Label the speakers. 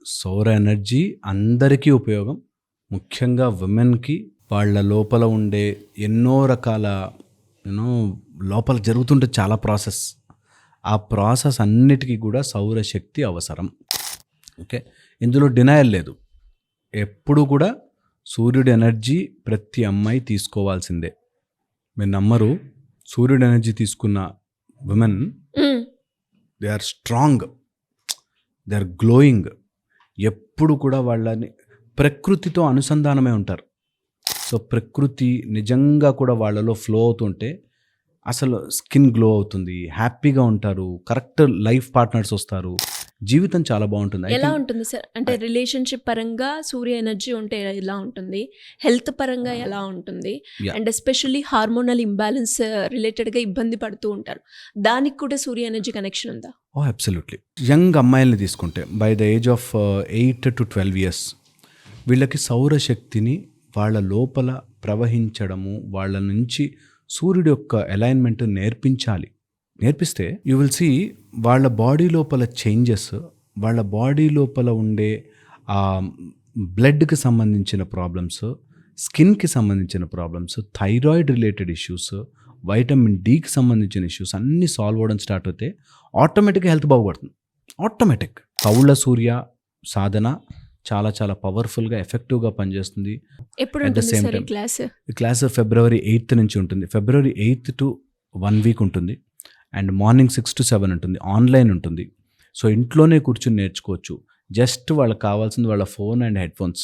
Speaker 1: సౌర ఎనర్జీ అందరికీ ఉపయోగం. ముఖ్యంగా విమెన్‌కి వాళ్ళ లోపల ఉండే ఎన్నో రకాల యూనో లోపల జరుగుతుంటే చాలా ప్రాసెస్. ఆ ప్రాసెస్ అన్నిటికి కూడా సౌరశక్తి అవసరం. ఓకే. ఇందులో డినయల్ లేదు. ఎప్పుడు కూడా సూర్యుడి ఎనర్జీ ప్రతి అమ్మాయి తీసుకోవాల్సిందే. మీరు నమ్మరు, సూర్యుడి ఎనర్జీ తీసుకున్న women
Speaker 2: hmm.
Speaker 1: They are strong, they are glowing. ఎప్పుడు కూడా వాళ్ళని ప్రకృతితో అనుసంధానమై ఉంటారు. సో ప్రకృతి నిజంగా కూడా వాళ్ళలో ఫ్లో అవుతుంటే అసలు స్కిన్ గ్లో అవుతుంది, హ్యాపీగా ఉంటారు, కరెక్ట్ లైఫ్ పార్ట్నర్స్ వస్తారు, జీవితం చాలా బాగుంటుంది. ఐ
Speaker 2: ఎలా
Speaker 1: థింక్
Speaker 2: ఉంటుంది సార్? అంటే రిలేషన్‌షిప్ పరంగా సూర్య ఎనర్జీ ఉంటే ఎలా ఉంటుంది? హెల్త్ పరంగా ఎలా ఉంటుంది?
Speaker 1: Yeah
Speaker 2: and especially hormonal imbalance రిలేటెడ్‌గా ఇబ్బంది పడుతూ ఉంటారు. దానికి కూడా సూర్య ఎనర్జీ కనెక్షన్ ఉందా?
Speaker 1: ఓ అబ్సల్యూట్లీ. యంగ్ అమ్మాయిల్ని తీసుకుంటే by the age of 8 to 12 years వీళ్ళకి సౌరశక్తిని వాళ్ళ లోపల ప్రవహించడము, వాళ్ళ నుంచి సూర్యుడి యొక్క అలైన్మెంట్ నేర్పిస్తే యూ విల్ సీ వాళ్ళ బాడీ లోపల చేంజెస్, వాళ్ళ బాడీ లోపల ఉండే బ్లడ్కి సంబంధించిన ప్రాబ్లమ్స్, స్కిన్కి సంబంధించిన problems, thyroid related issues, vitamin డికి సంబంధించిన ఇష్యూస్ అన్నీ సాల్వ్ అవ్వడం స్టార్ట్ అవుతే ఆటోమేటిక్గా హెల్త్ బాగుపడుతుంది. ఆటోమేటిక్. సౌర సూర్య సాధన చాలా చాలా పవర్ఫుల్గా ఎఫెక్టివ్గా పనిచేస్తుంది.
Speaker 2: ఎప్పుడు
Speaker 1: అట్ ద
Speaker 2: ఉంటుంది
Speaker 1: సేమ్
Speaker 2: సార్ ఈ
Speaker 1: టైం
Speaker 2: క్లాస్?
Speaker 1: ఈ క్లాస్ ఫిబ్రవరి 8th నుంచి ఉంటుంది. ఫిబ్రవరి 8th to 1 వీక్ ఉంటుంది. అండ్ మార్నింగ్ 6 to 7 ఉంటుంది. ఆన్లైన్ ఉంటుంది. సో ఇంట్లోనే కూర్చొని నేర్చుకోవచ్చు. జస్ట్ వాళ్ళకి కావాల్సింది వాళ్ళ ఫోన్ అండ్ హెడ్ ఫోన్స్.